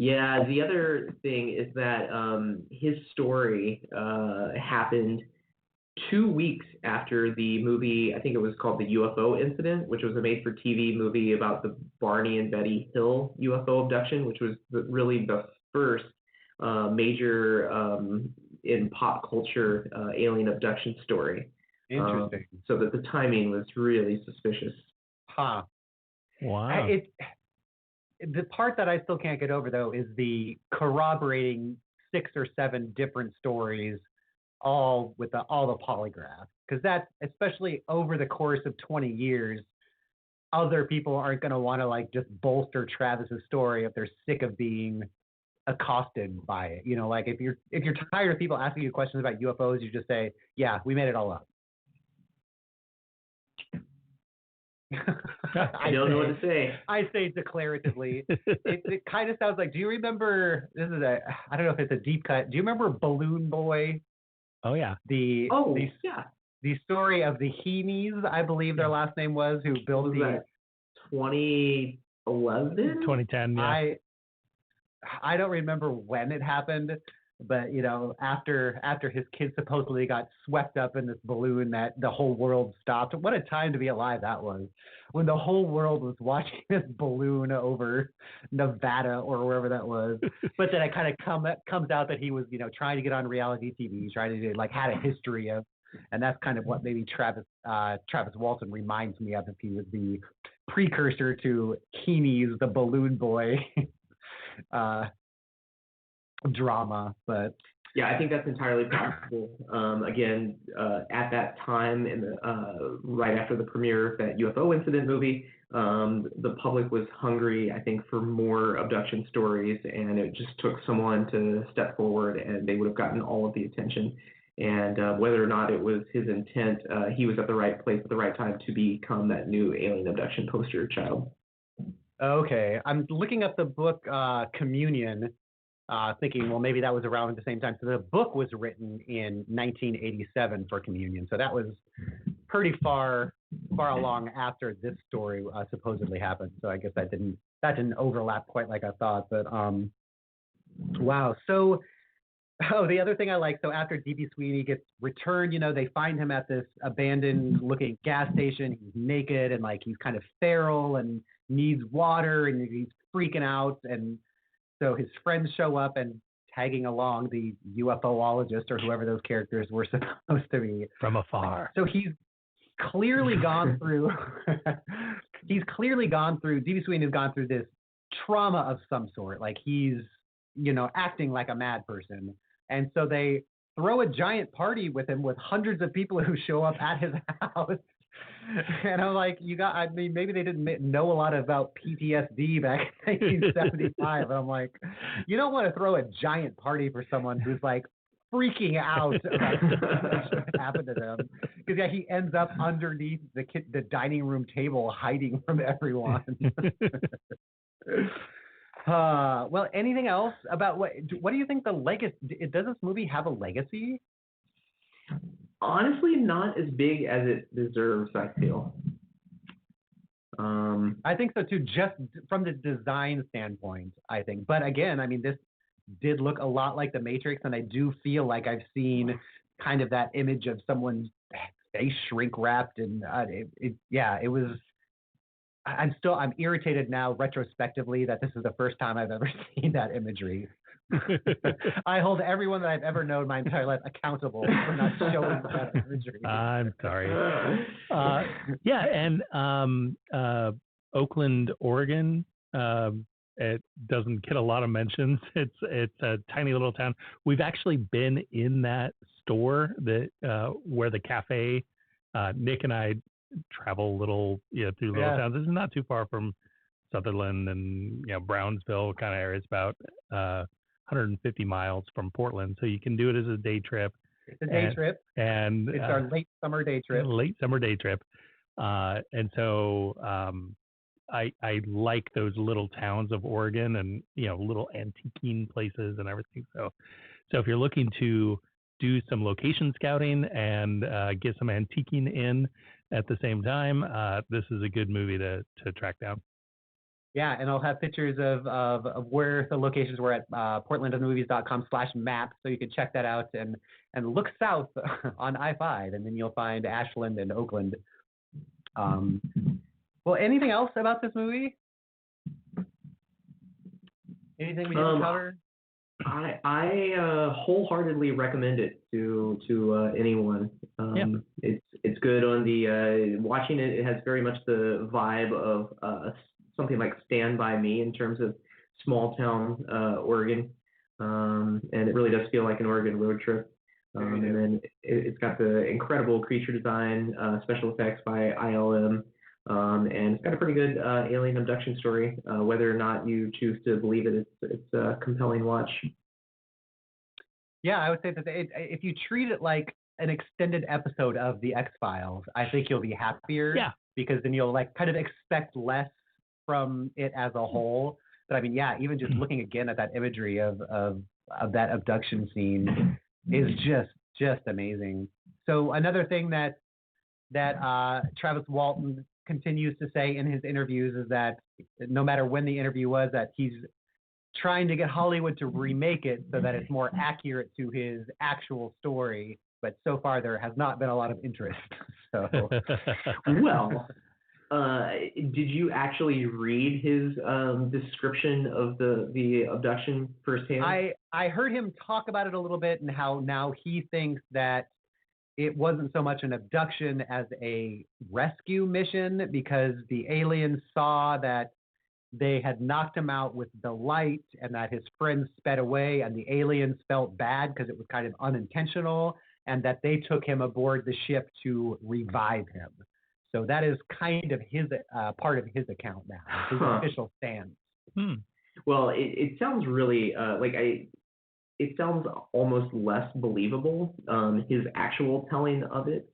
Yeah, the other thing is that his story happened 2 weeks after the movie. I think it was called The UFO Incident, which was a made-for-TV movie about the Barney and Betty Hill UFO abduction, which was really the first major in pop culture alien abduction story. Interesting. So that the timing was really suspicious. Huh. Wow. The part that I still can't get over, though, is the corroborating 6 or 7 different stories, all with all the polygraphs. Because that's, especially over the course of 20 years, other people aren't going to want to like just bolster Travis's story if they're sick of being accosted by it. Like if you're tired of people asking you questions about UFOs, you just say, yeah, we made it all up. I don't know what to say. I say declaratively. it kind of sounds like, do you remember, I don't know if it's a deep cut. Do you remember Balloon Boy? Oh, yeah. The story of the Heenies, I believe their last name was, who built the 2011? 2010, yeah. I don't remember when it happened, but after his kid supposedly got swept up in this balloon, that the whole world stopped. What a time to be alive that was, when the whole world was watching this balloon over Nevada or wherever that was. But then it kind of comes out that he was trying to get on reality TV, trying to had a history of, and that's kind of what maybe Travis Walton reminds me of, if he was the precursor to Heenies, the Balloon Boy drama. But yeah, I think that's entirely possible. Again, at that time, right after the premiere of that UFO Incident movie, the public was hungry, I think, for more abduction stories, and it just took someone to step forward, and they would have gotten all of the attention. And whether or not it was his intent, he was at the right place at the right time to become that new alien abduction poster child. Okay, I'm looking up the book Communion, thinking, well, maybe that was around at the same time. So the book was written in 1987 for Communion. So that was pretty far along after this story supposedly happened. So I guess that didn't overlap quite like I thought. But wow. So the other thing I like, so after D.B. Sweeney gets returned, they find him at this abandoned looking gas station. He's naked and he's kind of feral and needs water, and he's freaking out. And so his friends show up, and tagging along the UFOologist or whoever those characters were supposed to be. From afar. So he's clearly gone through, D.B. Sweeney has gone through this trauma of some sort. He's, acting like a mad person. And so they throw a giant party with him with hundreds of people who show up at his house. And I'm like, maybe they didn't know a lot about PTSD back in 1975. And I'm like, you don't want to throw a giant party for someone who's freaking out about what happened to them. Because he ends up underneath the dining room table, hiding from everyone. Well, anything else about what do you think the legacy? Does this movie have a legacy? Honestly, not as big as it deserves, I feel. I think so too, just from the design standpoint, I think. But again, this did look a lot like The Matrix, and I do feel like I've seen kind of that image of someone's face shrink wrapped, and it was. I'm irritated now retrospectively that this is the first time I've ever seen that imagery. I hold everyone that I've ever known my entire life accountable for not showing that imagery. I'm sorry. Yeah, and Oakland, Oregon. It doesn't get a lot of mentions. It's a tiny little town. We've actually been in that store that where the cafe. Nick and I travel a little, through little towns. This is not too far from Sutherland and Brownsville kind of areas, about 150 miles from Portland. So you can do it as a day trip. It's a day trip, and it's our late summer day trip. And so I like those little towns of Oregon and little antiquing places and everything. So if you're looking to do some location scouting and get some antiquing in at the same time, this is a good movie to track down. Yeah, and I'll have pictures of where the locations were at portlandonthemovies.com/map, so you can check that out and look south on I-5, and then you'll find Ashland and Oakland. Well, anything else about this movie? Anything we didn't cover? I wholeheartedly recommend it to anyone. It's good on the watching it. It has very much the vibe of something like Stand By Me in terms of small town Oregon, and it really does feel like an Oregon road trip. And then it's got the incredible creature design, special effects by ILM. And it's got a pretty good alien abduction story. Whether or not you choose to believe it, it's a compelling watch. Yeah, I would say that if you treat it like an extended episode of The X-Files, I think you'll be happier. Yeah. Because then you'll kind of expect less from it as a whole. But I mean, even just looking again at that imagery of that abduction scene is just amazing. So another thing that Travis Walton continues to say in his interviews is that no matter when the interview was, that he's trying to get Hollywood to remake it so that it's more accurate to his actual story. But so far there has not been a lot of interest. So, well, did you actually read his description of the abduction firsthand? I heard him talk about it a little bit and how now he thinks that it wasn't so much an abduction as a rescue mission, because the aliens saw that they had knocked him out with the light and that his friends sped away, and the aliens felt bad because it was kind of unintentional, and that they took him aboard the ship to revive him. So that is kind of his part of his account now, his official stance. Well, it sounds really it sounds almost less believable, his actual telling of it.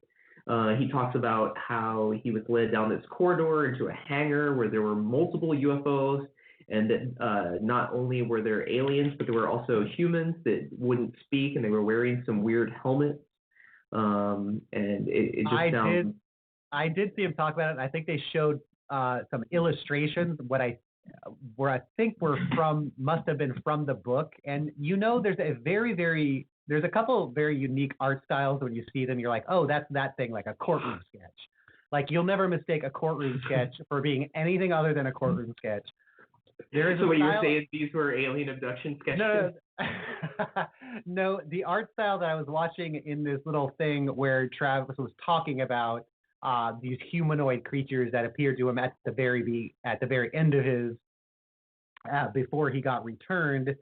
He talks about how he was led down this corridor into a hangar where there were multiple UFOs, and that not only were there aliens, but there were also humans that wouldn't speak, and they were wearing some weird helmets. And it just sounds... I did see him talk about it, and I think they showed some illustrations, where I think must have been from the book. And there's a couple of very unique art styles. When you see them, you're like, oh, that's that thing, like a courtroom sketch. Like, you'll never mistake a courtroom sketch for being anything other than a courtroom sketch. So what you were saying, these were alien abduction sketches? No, the art style that I was watching in this little thing where Travis was talking about these humanoid creatures that appeared to him at the very end of his before he got returned.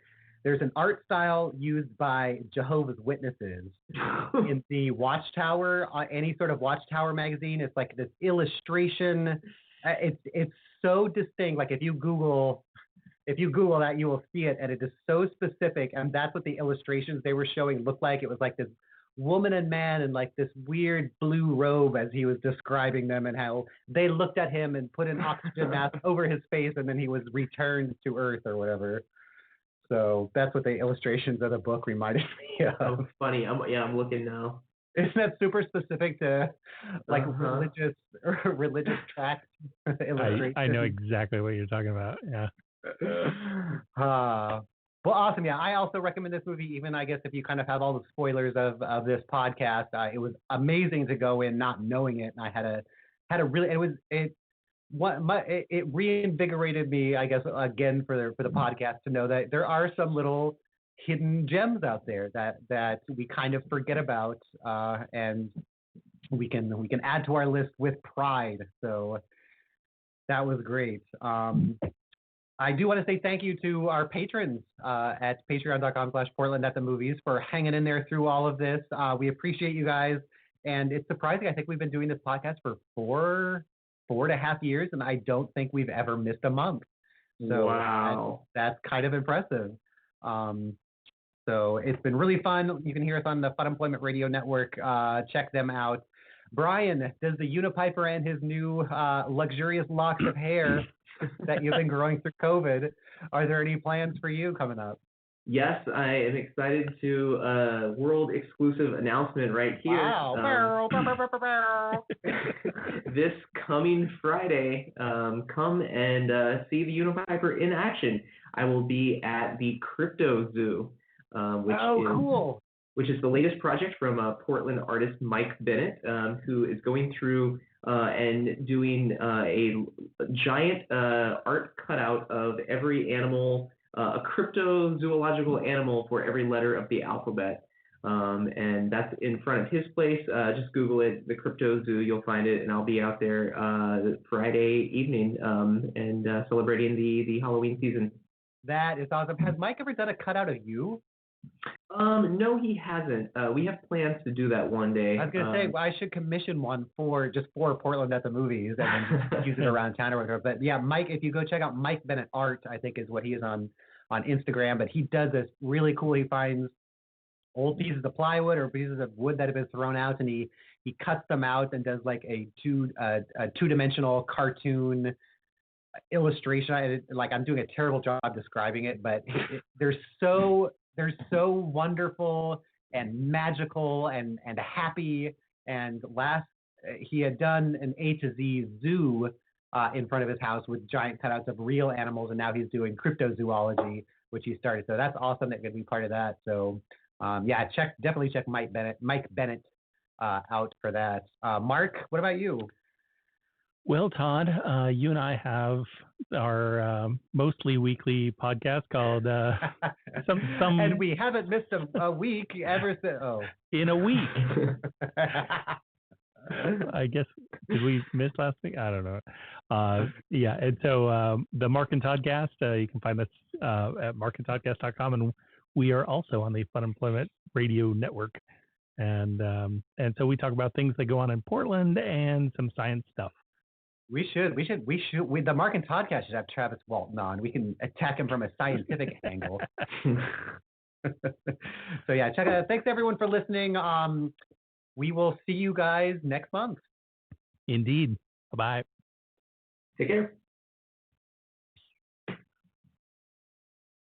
There's an art style used by Jehovah's Witnesses in the Watchtower, any sort of Watchtower magazine. It's like this illustration. It's so distinct. Like if you Google that, you will see it, and it is so specific. And that's what the illustrations they were showing looked like. It was like this woman and man in like this weird blue robe as he was describing them, and how they looked at him and put an oxygen mask over his face, and then he was returned to Earth or whatever. So that's what the illustrations of the book reminded me of. Oh, funny. I'm looking now. Isn't that super specific to like religious tract illustrations? I know exactly what you're talking about. Yeah. Well, awesome. Yeah, I also recommend this movie, even I guess if you kind of have all the spoilers of this podcast. It was amazing to go in not knowing it, and I had a really it reinvigorated me, I guess, again for the podcast to know that there are some little hidden gems out there that we kind of forget about, and we can add to our list with pride. So that was great. I do want to say thank you to our patrons at patreon.com/Portland at the Movies for hanging in there through all of this. We appreciate you guys. And it's surprising. I think we've been doing this podcast for four and a half years, and I don't think we've ever missed a month. So wow. That's kind of impressive. So it's been really fun. You can hear us on the Fun Employment Radio Network. Check them out. Brian, does the Unipiper and his new luxurious locks of hair that you've been growing through COVID, are there any plans for you coming up? Yes, I am excited to world exclusive announcement right here. Wow. This coming Friday, come and see the Unipiper in action. I will be at the Crypto Zoo, cool. Which is the latest project from Portland artist Mike Bennett, who is going through and doing a giant art cutout of every animal, a cryptozoological animal for every letter of the alphabet. And that's in front of his place. Just Google it, the Crypto Zoo, you'll find it, and I'll be out there Friday evening and celebrating the Halloween season. That is awesome. Has Mike ever done a cutout of you? No, he hasn't. We have plans to do that one day. I was gonna say, well, I should commission one for Portland at the Movies and then just use it around town or whatever. But yeah, Mike, if you go check out Mike Bennett Art, I think is what he is on Instagram. But he does this really cool. He finds old pieces of plywood or pieces of wood that have been thrown out, and he cuts them out and does like a two-dimensional cartoon illustration. I'm doing a terrible job describing it, but they're so wonderful and magical and happy. And he had done an A to Z zoo in front of his house with giant cutouts of real animals, and now he's doing cryptozoology, which he started. So that's awesome that you're going to be part of that. So definitely check Mike Bennett out for that. Mark, what about you? Well, Todd, you and I have our mostly weekly podcast called some and we haven't missed a week ever since. Oh, in a week. I guess, did we miss last week? I don't know. Yeah, and so the Mark and Toddcast, you can find us at markandtoddcast.com, and we are also on the Fun Employment Radio Network. And so we talk about things that go on in Portland and some science stuff. We should. The Mark and Toddcast should have Travis Walton on. We can attack him from a scientific angle. So yeah, check it out. Thanks everyone for listening. We will see you guys next month. Indeed. Bye-bye. Take care.